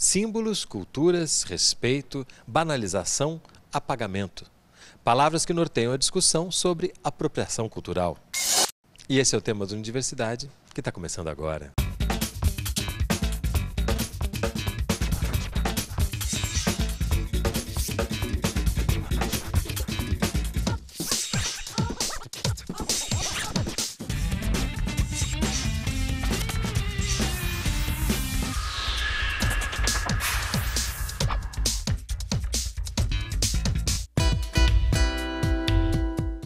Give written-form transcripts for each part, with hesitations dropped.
Símbolos, culturas, respeito, banalização, apagamento. Palavras que norteiam a discussão sobre apropriação cultural. E esse é o tema do Universidade, que está começando agora.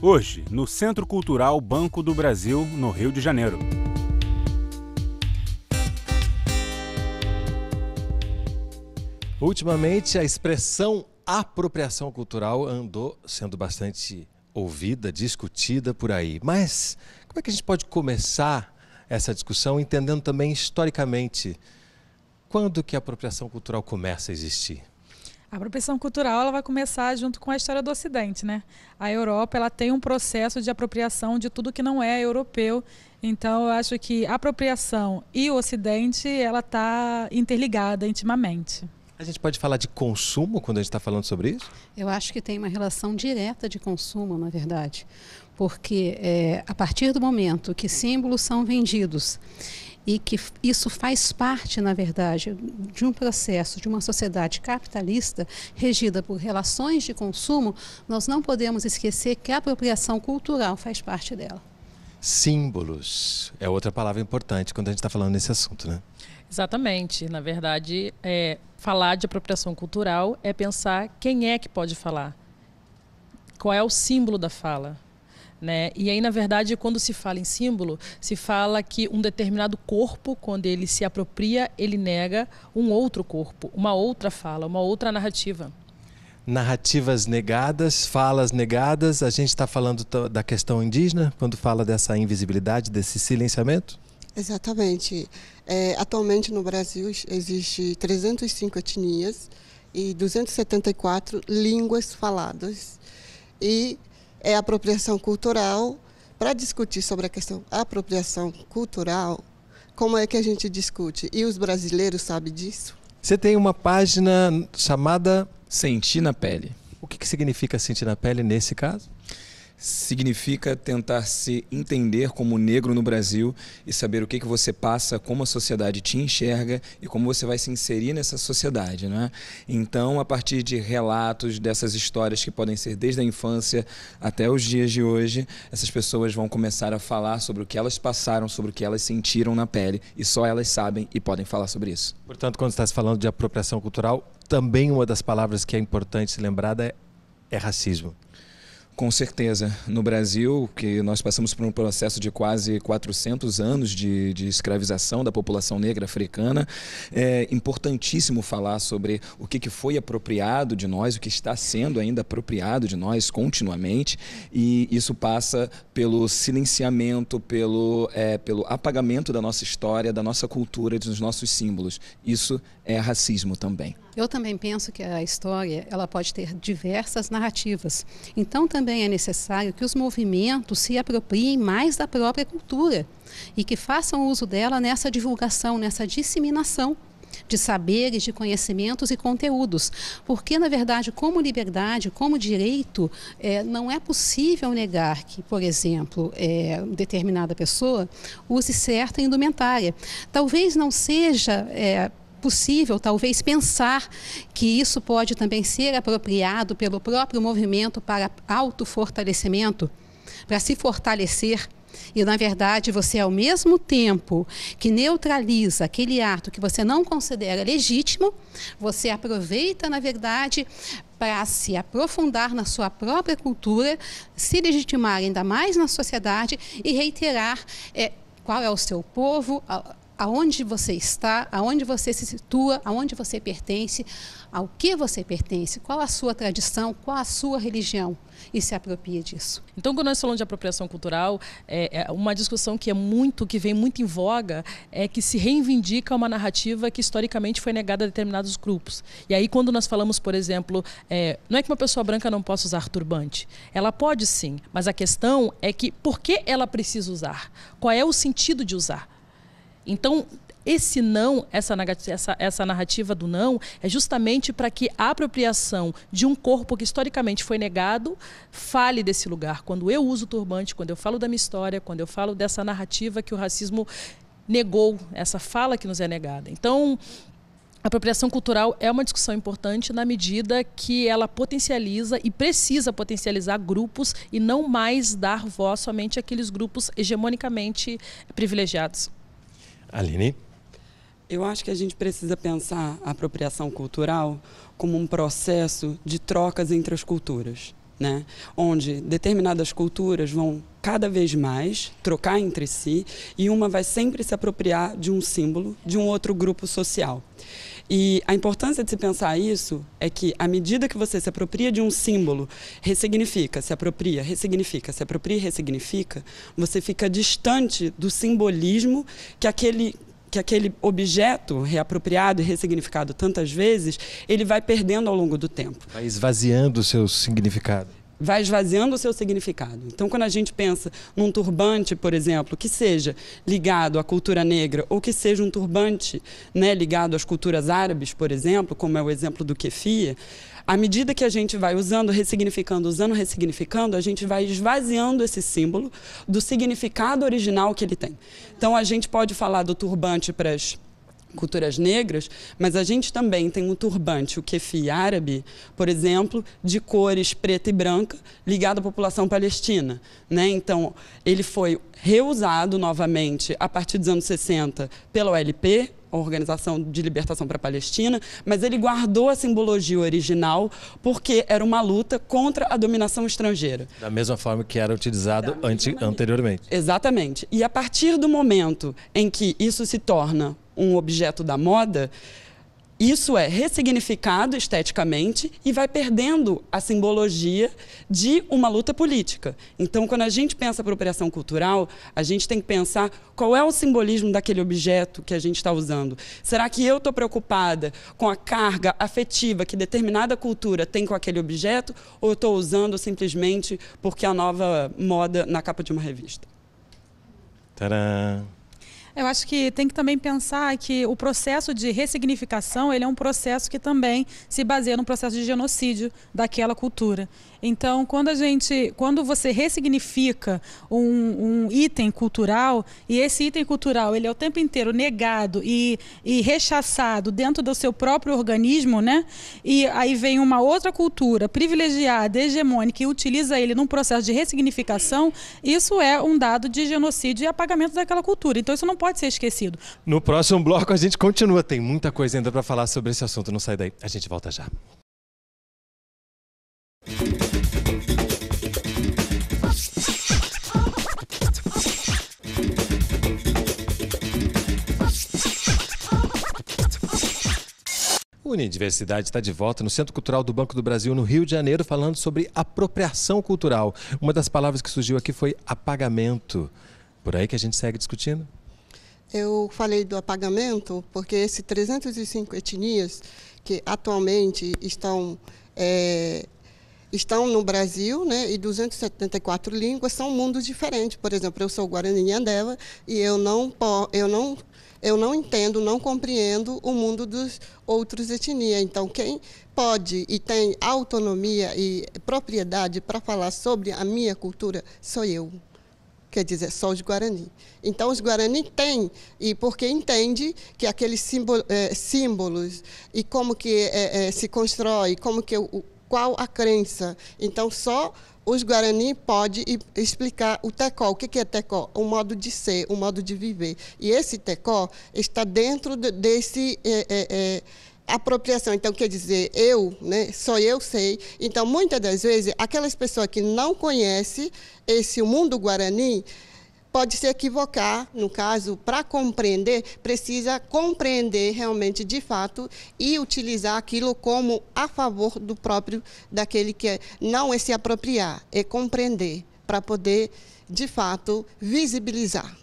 Hoje, no Centro Cultural Banco do Brasil, no Rio de Janeiro. Ultimamente, a expressão apropriação cultural andou sendo bastante ouvida, discutida por aí. Mas como é que a gente pode começar essa discussão entendendo também historicamente quando que a apropriação cultural começa a existir? A apropriação cultural ela vai começar junto com a história do Ocidente, né? A Europa ela tem um processo de apropriação de tudo que não é europeu. Então, eu acho que a apropriação e o Ocidente ela está interligada intimamente. A gente pode falar de consumo quando a gente está falando sobre isso? Eu acho que tem uma relação direta de consumo, na verdade. Porque a partir do momento que símbolos são vendidos e que isso faz parte, na verdade, de um processo, de uma sociedade capitalista regida por relações de consumo, nós não podemos esquecer que a apropriação cultural faz parte dela. Símbolos é outra palavra importante quando a gente está falando nesse assunto, né? Exatamente. Na verdade, falar de apropriação cultural é pensar quem é que pode falar. Qual é o símbolo da fala? Né? E aí, na verdade, quando se fala em símbolo, se fala que um determinado corpo, quando ele se apropria, ele nega um outro corpo, uma outra fala, uma outra narrativa. Narrativas negadas, falas negadas, a gente está falando da questão indígena, quando fala dessa invisibilidade, desse silenciamento? Exatamente. Atualmente no Brasil existe 305 etnias e 274 línguas faladas. E é apropriação cultural. Para discutir sobre a questão apropriação cultural, como é que a gente discute? E os brasileiros sabem disso? Você tem uma página chamada Sentir na Pele. O que significa sentir na pele nesse caso? Significa tentar se entender como negro no Brasil e saber o que você passa, como a sociedade te enxerga e como você vai se inserir nessa sociedade, né? Então, a partir de relatos dessas histórias que podem ser desde a infância até os dias de hoje, essas pessoas vão começar a falar sobre o que elas passaram, sobre o que elas sentiram na pele e só elas sabem e podem falar sobre isso. Portanto, quando está se falando de apropriação cultural, também uma das palavras que é importante ser lembrada é racismo. Com certeza. No Brasil, que nós passamos por um processo de quase 400 anos de escravização da população negra africana, é importantíssimo falar sobre o que foi apropriado de nós, o que está sendo ainda apropriado de nós continuamente, e isso passa pelo silenciamento, pelo apagamento da nossa história, da nossa cultura, dos nossos símbolos. Isso é racismo também. Eu também penso que a história ela pode ter diversas narrativas. Então também é necessário que os movimentos se apropriem mais da própria cultura e que façam uso dela nessa divulgação, nessa disseminação de saberes, de conhecimentos e conteúdos. Porque, na verdade, como liberdade, como direito, não é possível negar que, por exemplo, determinada pessoa use certa indumentária. Talvez não seja possível, talvez, pensar que isso pode também ser apropriado pelo próprio movimento para autofortalecimento, para se fortalecer. E, na verdade, você, ao mesmo tempo que neutraliza aquele ato que você não considera legítimo, você aproveita, na verdade, para se aprofundar na sua própria cultura, se legitimar ainda mais na sociedade e reiterar qual é o seu povo, aonde você está, aonde você se situa, aonde você pertence, ao que você pertence, qual a sua tradição, qual a sua religião, e se apropria disso. Então, quando nós falamos de apropriação cultural, uma discussão que vem muito em voga é que se reivindica uma narrativa que historicamente foi negada a determinados grupos. E aí, quando nós falamos, por exemplo, não é que uma pessoa branca não possa usar turbante. Ela pode sim, mas a questão é que por que ela precisa usar? Qual é o sentido de usar? Então, esse não, essa narrativa do não, é justamente para que a apropriação de um corpo que historicamente foi negado fale desse lugar. Quando eu uso o turbante, quando eu falo da minha história, quando eu falo dessa narrativa que o racismo negou, essa fala que nos é negada. Então, a apropriação cultural é uma discussão importante na medida que ela potencializa e precisa potencializar grupos e não mais dar voz somente àqueles grupos hegemonicamente privilegiados. Aline? Eu acho que a gente precisa pensar a apropriação cultural como um processo de trocas entre as culturas, né? Onde determinadas culturas vão cada vez mais trocar entre si e uma vai sempre se apropriar de um símbolo de um outro grupo social. E a importância de se pensar isso é que, à medida que você se apropria de um símbolo, ressignifica, se apropria, ressignifica, se apropria e ressignifica, você fica distante do simbolismo que aquele objeto reapropriado e ressignificado tantas vezes, ele vai perdendo ao longo do tempo. Vai esvaziando o seu significado. Vai esvaziando o seu significado. Então, quando a gente pensa num turbante, por exemplo, que seja ligado à cultura negra ou que seja um turbante, né, ligado às culturas árabes, por exemplo, como é o exemplo do kefia, à medida que a gente vai usando, ressignificando, a gente vai esvaziando esse símbolo do significado original que ele tem. Então, a gente pode falar do turbante para as culturas negras, mas a gente também tem um turbante, o kefi árabe, por exemplo, de cores preta e branca, ligado à população palestina, né? Então, ele foi reusado novamente a partir dos anos 60 pela OLP, a Organização de Libertação para a Palestina, mas ele guardou a simbologia original porque era uma luta contra a dominação estrangeira. Da mesma forma que era utilizado anteriormente. Exatamente. E a partir do momento em que isso se torna um objeto da moda, isso é ressignificado esteticamente e vai perdendo a simbologia de uma luta política. Então, quando a gente pensa apropriação cultural, a gente tem que pensar qual é o simbolismo daquele objeto que a gente está usando. Será que eu estou preocupada com a carga afetiva que determinada cultura tem com aquele objeto, ou eu estou usando simplesmente porque é a nova moda na capa de uma revista? Tcharam! Eu acho que tem que também pensar que o processo de ressignificação, ele é um processo que também se baseia no processo de genocídio daquela cultura. Então, quando você ressignifica um item cultural, e esse item cultural ele é o tempo inteiro negado e rechaçado dentro do seu próprio organismo, né? E aí vem uma outra cultura privilegiada, hegemônica, e utiliza ele num processo de ressignificação, isso é um dado de genocídio e apagamento daquela cultura. Então, isso não pode ser esquecido. No próximo bloco a gente continua, tem muita coisa ainda para falar sobre esse assunto, não sai daí, a gente volta já. Unidiversidade está de volta no Centro Cultural do Banco do Brasil, no Rio de Janeiro, falando sobre apropriação cultural. Uma das palavras que surgiu aqui foi apagamento. Por aí que a gente segue discutindo? Eu falei do apagamento porque esses 305 etnias que atualmente estão no Brasil, né, e 274 línguas são mundos diferentes. Por exemplo, eu sou Guarani-Nhandeva e eu não entendo, não compreendo o mundo dos outros etnias. Então, quem pode e tem autonomia e propriedade para falar sobre a minha cultura sou eu. Quer dizer, só os Guarani. Então, os Guarani têm, e porque entende que aqueles símbolos e como que se constrói, qual a crença. Então, só os Guarani podem explicar o tecó. O que é tecó? Um modo de ser, um modo de viver. E esse tecó está dentro desse apropriação. Então, quer dizer, só eu sei. Então, muitas das vezes, aquelas pessoas que não conhecem o mundo Guarani, pode se equivocar, no caso, para compreender, precisa compreender realmente, de fato, e utilizar aquilo como a favor do próprio, daquele que não é se apropriar, é compreender, para poder, de fato, visibilizar.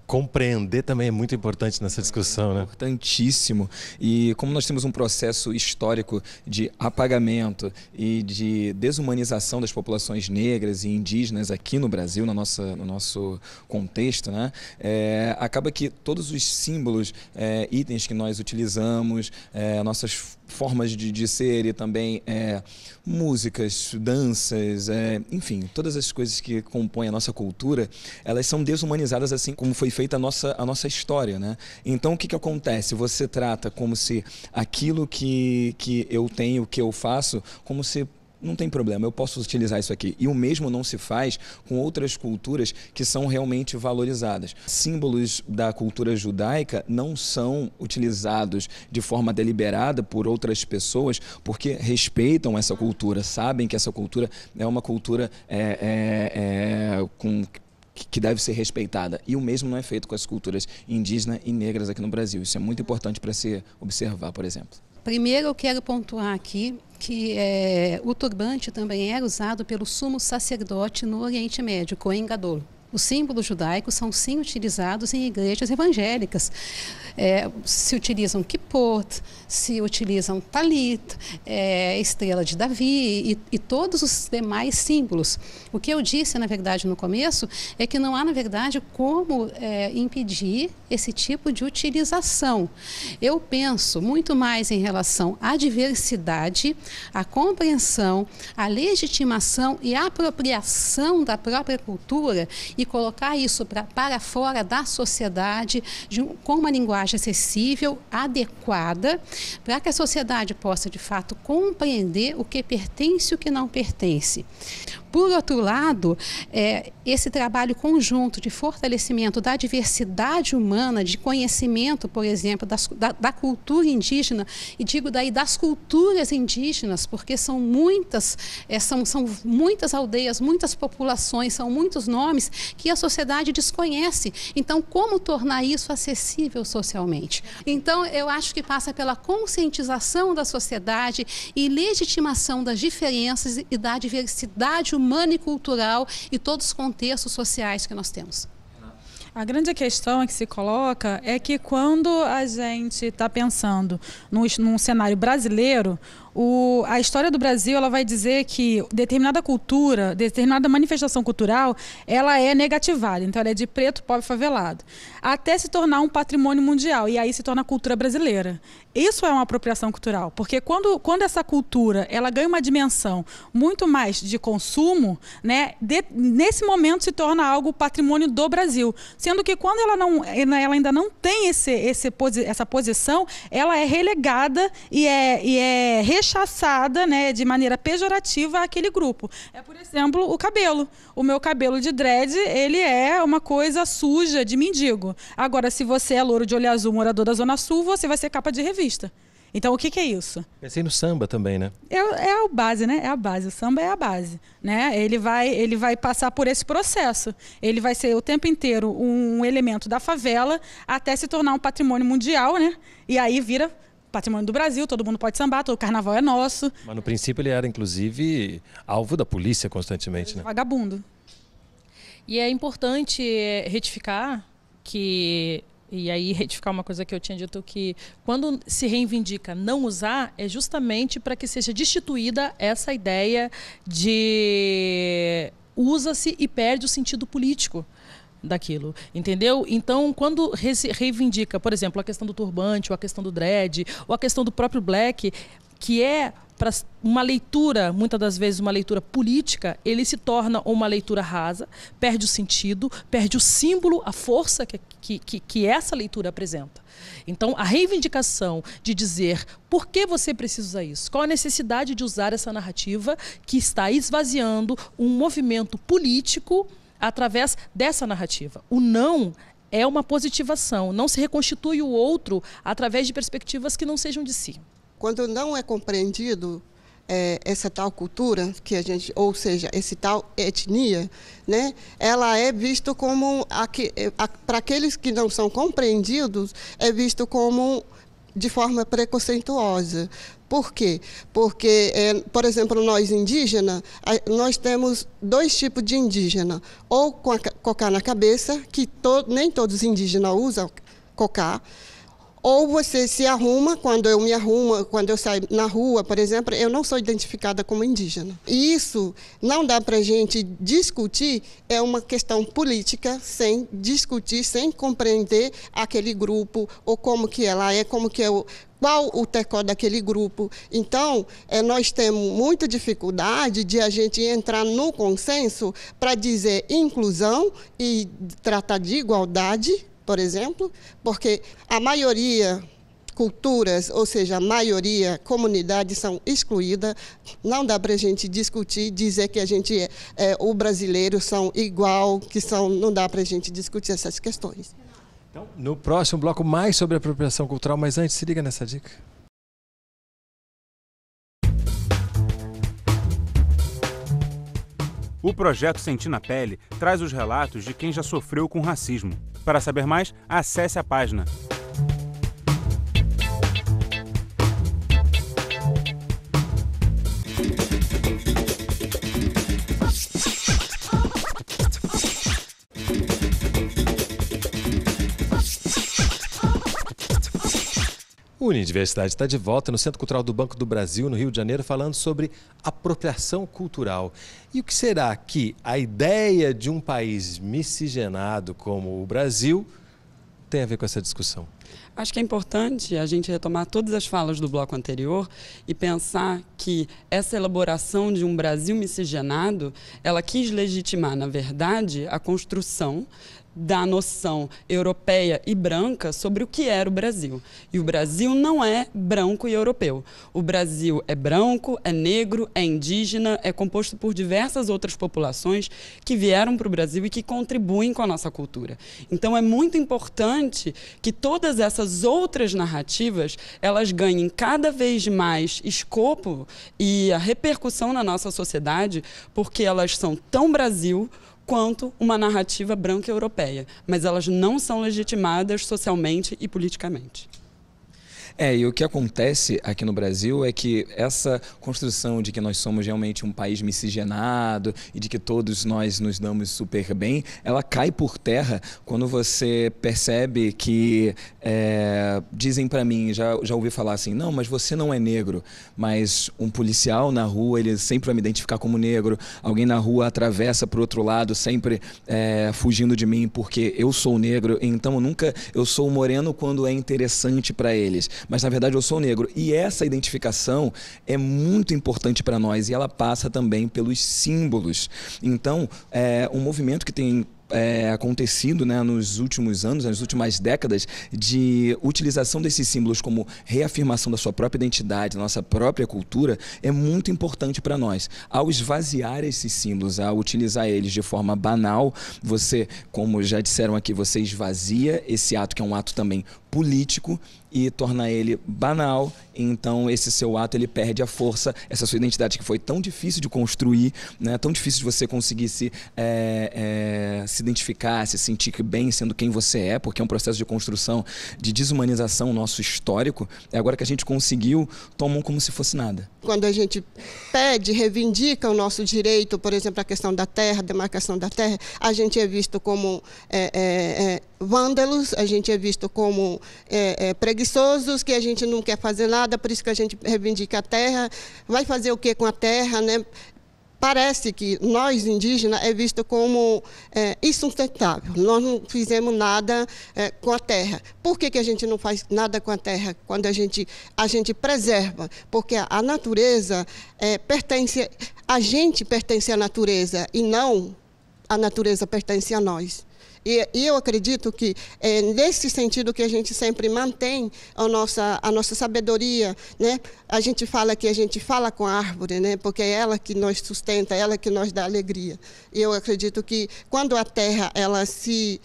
Compreender também é muito importante nessa discussão, né? Importantíssimo. E como nós temos um processo histórico de apagamento e de desumanização das populações negras e indígenas aqui no Brasil, no nosso contexto, né? Acaba que todos os símbolos, itens que nós utilizamos, nossas formas de ser e também músicas, danças, enfim, todas as coisas que compõem a nossa cultura, elas são desumanizadas assim como foi feita a nossa história, né? Então, o que acontece? Você trata como se aquilo que eu tenho, que eu faço, como se não tem problema, eu posso utilizar isso aqui. E o mesmo não se faz com outras culturas que são realmente valorizadas. Símbolos da cultura judaica não são utilizados de forma deliberada por outras pessoas porque respeitam essa cultura, sabem que essa cultura é uma cultura que deve ser respeitada. E o mesmo não é feito com as culturas indígenas e negras aqui no Brasil. Isso é muito importante para se observar, por exemplo. Primeiro eu quero pontuar aqui que o turbante também era usado pelo sumo sacerdote no Oriente Médio, Cohen Gadol. Os símbolos judaicos são sim utilizados em igrejas evangélicas. Se utilizam kippot, se utilizam talit, estrela de Davi e todos os demais símbolos. O que eu disse, na verdade, no começo, é que não há, na verdade, como impedir esse tipo de utilização. Eu penso muito mais em relação à diversidade, à compreensão, à legitimação e à apropriação da própria cultura e colocar isso para fora da sociedade com uma linguagem acessível, adequada, para que a sociedade possa, de fato, compreender o que pertence e o que não pertence. Por outro lado, esse trabalho conjunto de fortalecimento da diversidade humana, de conhecimento, por exemplo, da cultura indígena, e digo daí das culturas indígenas, porque são muitas aldeias, muitas populações, são muitos nomes que a sociedade desconhece. Então, como tornar isso acessível socialmente? Então, eu acho que passa pela conscientização da sociedade e legitimação das diferenças e da diversidade humana e cultural e todos os contextos sociais que nós temos. A grande questão que se coloca é que quando a gente está pensando num cenário brasileiro, a história do Brasil ela vai dizer que determinada cultura, determinada manifestação cultural, ela é negativada. Então, ela é de preto, pobre, favelado. Até se tornar um patrimônio mundial. E aí se torna a cultura brasileira. Isso é uma apropriação cultural. Porque quando essa cultura ela ganha uma dimensão muito mais de consumo, né, nesse momento se torna algo patrimônio do Brasil. Sendo que quando ela ainda não tem essa posição, ela é relegada e é rechaçada, né, de maneira pejorativa àquele grupo. Por exemplo, o cabelo. O meu cabelo de dread, ele é uma coisa suja de mendigo. Agora, se você é louro de olho azul, morador da Zona Sul, você vai ser capa de revista. Então, o que é isso? Pensei no samba também, né? É a base, né? É a base. O samba é a base, né? Ele vai passar por esse processo. Ele vai ser o tempo inteiro um elemento da favela até se tornar um patrimônio mundial, né? E aí vira patrimônio do Brasil, todo mundo pode sambar, todo carnaval é nosso. Mas no princípio ele era, inclusive, alvo da polícia constantemente, né? Vagabundo. E é importante retificar uma coisa que eu tinha dito, que quando se reivindica não usar, é justamente para que seja destituída essa ideia de usa-se e perde o sentido político daquilo, entendeu? Então, quando reivindica, por exemplo, a questão do turbante, ou a questão do dread, ou a questão do próprio black, que é para uma leitura, muitas das vezes uma leitura política, ele se torna uma leitura rasa, perde o sentido, perde o símbolo, a força que essa leitura apresenta. Então, a reivindicação de dizer por que você precisa usar isso, qual a necessidade de usar essa narrativa que está esvaziando um movimento político através dessa narrativa. O não é uma positivação, não se reconstitui o outro através de perspectivas que não sejam de si. Quando não é compreendido essa tal cultura, ou seja, esse tal etnia, né, ela é visto como, para aqueles que não são compreendidos, é visto como de forma preconceituosa. Por quê? Porque, por exemplo, nós indígenas, nós temos 2 tipos de indígena. Ou com a cocá na cabeça, que nem todos os indígenas usam cocá. Ou você se arruma, quando eu saio na rua, por exemplo, eu não sou identificada como indígena. E isso não dá para a gente discutir, é uma questão política, sem discutir, sem compreender aquele grupo, ou como que ela é, qual o TECO daquele grupo. Então, nós temos muita dificuldade de a gente entrar no consenso para dizer inclusão e tratar de igualdade, por exemplo, porque a maioria culturas, ou seja, a maioria comunidades são excluídas. Não dá para a gente discutir, dizer que a gente o brasileiro são igual, não dá para a gente discutir essas questões. Então, no próximo bloco, mais sobre apropriação cultural, mas antes, se liga nessa dica. O projeto Sentir na Pele traz os relatos de quem já sofreu com racismo. Para saber mais, acesse a página. O Unidiversidade está de volta no Centro Cultural do Banco do Brasil, no Rio de Janeiro, falando sobre apropriação cultural. E o que será que a ideia de um país miscigenado como o Brasil tem a ver com essa discussão? Acho que é importante a gente retomar todas as falas do bloco anterior e pensar que essa elaboração de um Brasil miscigenado, ela quis legitimar, na verdade, a construção da noção europeia e branca sobre o que era o Brasil. E o Brasil não é branco e europeu. O Brasil é branco, é negro, é indígena, é composto por diversas outras populações que vieram para o Brasil e que contribuem com a nossa cultura. Então é muito importante que todas essas outras narrativas, elas ganhem cada vez mais escopo e a repercussão na nossa sociedade, porque elas são tão Brasil quanto uma narrativa branca europeia, mas elas não são legitimadas socialmente e politicamente. E o que acontece aqui no Brasil é que essa construção de que nós somos realmente um país miscigenado e de que todos nós nos damos super bem, ela cai por terra quando você percebe que dizem para mim, já ouvi falar assim, não, mas você não é negro, mas um policial na rua, ele sempre vai me identificar como negro, alguém na rua atravessa para o outro lado, sempre fugindo de mim porque eu sou negro, então eu sou moreno quando é interessante para eles. Mas, na verdade, eu sou negro. E essa identificação é muito importante para nós e ela passa também pelos símbolos. Então, um movimento que tem acontecido, né, nos últimos anos, nas últimas décadas, de utilização desses símbolos como reafirmação da sua própria identidade, da nossa própria cultura, é muito importante para nós. Ao esvaziar esses símbolos, ao utilizar eles de forma banal, você, como já disseram aqui, você esvazia esse ato, que é um ato também político, e torna ele banal, então esse seu ato ele perde a força, essa sua identidade que foi tão difícil de construir, né, tão difícil de você conseguir se identificar, se sentir bem sendo quem você é, porque é um processo de construção, de desumanização nosso histórico, agora que a gente conseguiu, tomam como se fosse nada. Quando a gente pede, reivindica o nosso direito, por exemplo, a questão da terra, a demarcação da terra, a gente é visto como vândalos, a gente é visto como preguiçosos, que a gente não quer fazer nada, por isso que a gente reivindica a terra. Vai fazer o que com a terra, né? Parece que nós, indígenas, é visto como insustentável. Nós não fizemos nada com a terra. Por que a gente não faz nada com a terra quando a gente preserva? Porque a natureza pertence... A gente pertence à natureza e não a natureza pertence a nós. E eu acredito que é nesse sentido que a gente sempre mantém a nossa sabedoria, né? A gente fala que a gente fala com a árvore, né? Porque é ela que nos sustenta, é ela que nos dá alegria. E eu acredito que quando a terra ela se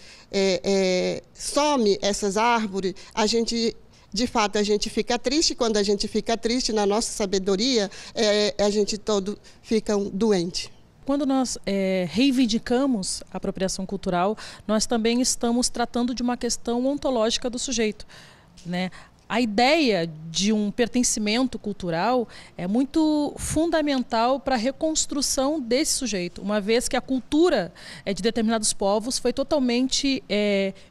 some essas árvores, de fato, a gente fica triste. Quando a gente fica triste, na nossa sabedoria, a gente todo fica doente. Quando nós reivindicamos a apropriação cultural, nós também estamos tratando de uma questão ontológica do sujeito, né? A ideia de um pertencimento cultural é muito fundamental para a reconstrução desse sujeito, uma vez que a cultura de determinados povos foi totalmente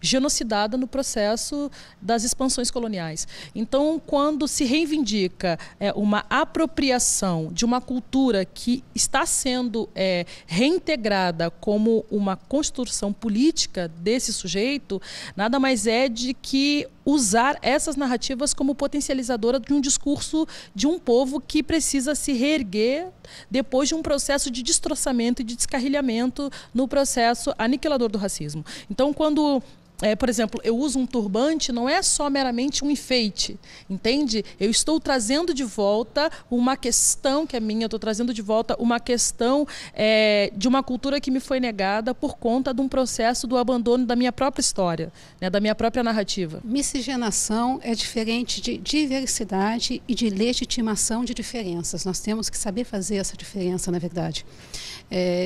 genocidada no processo das expansões coloniais. Então, quando se reivindica uma apropriação de uma cultura que está sendo reintegrada como uma construção política desse sujeito, nada mais é de que usar essas narrativas como potencializadora de um discurso de um povo que precisa se reerguer depois de um processo de destroçamento e de descarrilhamento no processo aniquilador do racismo. Então, quando por exemplo, eu uso um turbante, não é só meramente um enfeite, entende? Eu estou trazendo de volta uma questão que é minha, eu estou trazendo de volta uma questão de uma cultura que me foi negada por conta de um processo do abandono da minha própria história, né, da minha própria narrativa. Miscigenação é diferente de diversidade e de legitimação de diferenças. Nós temos que saber fazer essa diferença, na verdade.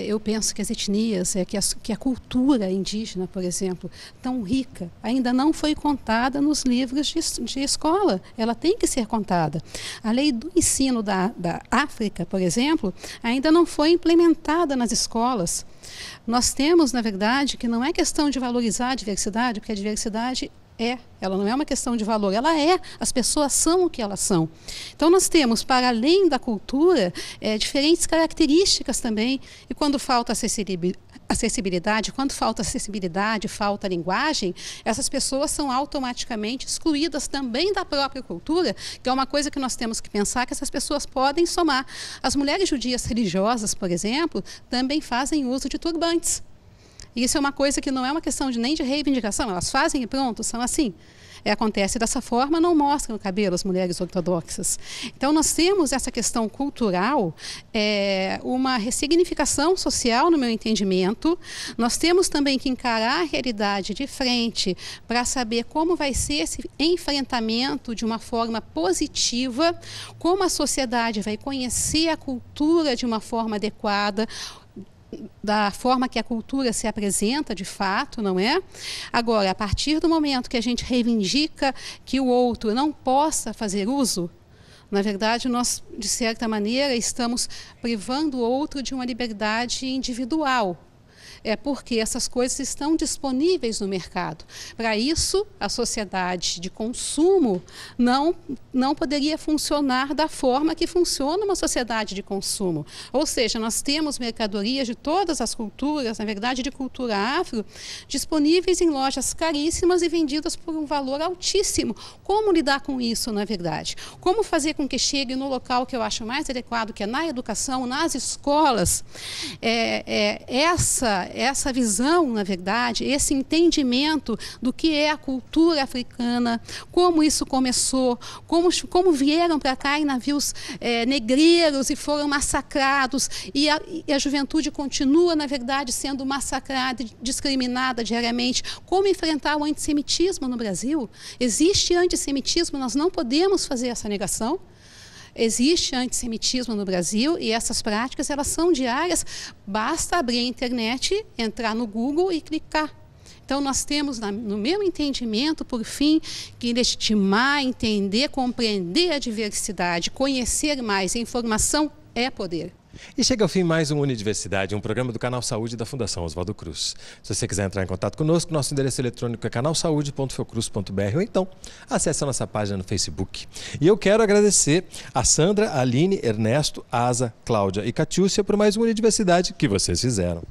Eu penso que as etnias, que a cultura indígena, por exemplo, tão rica, ainda não foi contada nos livros de escola. Ela tem que ser contada. A lei do ensino da África, por exemplo, ainda não foi implementada nas escolas. Nós temos, na verdade, que não é questão de valorizar a diversidade, porque a diversidade ela não é uma questão de valor, ela as pessoas são o que elas são. Então nós temos, para além da cultura, diferentes características também, e quando falta acessibilidade, falta linguagem, essas pessoas são automaticamente excluídas também da própria cultura, que é uma coisa que nós temos que pensar, que essas pessoas podem somar. As mulheres judias religiosas, por exemplo, também fazem uso de turbantes. Isso é uma coisa que não é uma questão nem de reivindicação, elas fazem e pronto, são assim. Acontece dessa forma, não mostram o cabelo as mulheres ortodoxas. Então, nós temos essa questão cultural, uma ressignificação social, no meu entendimento. Nós temos também que encarar a realidade de frente para saber como vai ser esse enfrentamento de uma forma positiva, como a sociedade vai conhecer a cultura de uma forma adequada, da forma que a cultura se apresenta de fato, não é? Agora, a partir do momento que a gente reivindica que o outro não possa fazer uso, na verdade, nós, de certa maneira, estamos privando o outro de uma liberdade individual. Porque essas coisas estão disponíveis no mercado. Para isso, a sociedade de consumo não poderia funcionar da forma que funciona uma sociedade de consumo. Ou seja, nós temos mercadorias de todas as culturas, na verdade de cultura afro, disponíveis em lojas caríssimas e vendidas por um valor altíssimo. Como lidar com isso, na verdade? Como fazer com que chegue no local que eu acho mais adequado, que é na educação, nas escolas, essa visão, na verdade, esse entendimento do que é a cultura africana, como isso começou, como vieram para cá em navios negreiros e foram massacrados, e a juventude continua, na verdade, sendo massacrada e discriminada diariamente. Como enfrentar o antissemitismo no Brasil? Existe antissemitismo, nós não podemos fazer essa negação. Existe antissemitismo no Brasil e essas práticas elas são diárias, basta abrir a internet, entrar no Google e clicar. Então nós temos, no meu entendimento, por fim, que legitimar, entender, compreender a diversidade, conhecer mais. A informação é poder. E chega ao fim mais um Unidiversidade, um programa do Canal Saúde da Fundação Oswaldo Cruz. Se você quiser entrar em contato conosco, nosso endereço eletrônico é canalsaude.fiocruz.br ou então acesse a nossa página no Facebook. E eu quero agradecer a Sandra, a Aline, Ernesto, Asa, Cláudia e Catiúcia por mais um Unidiversidade que vocês fizeram.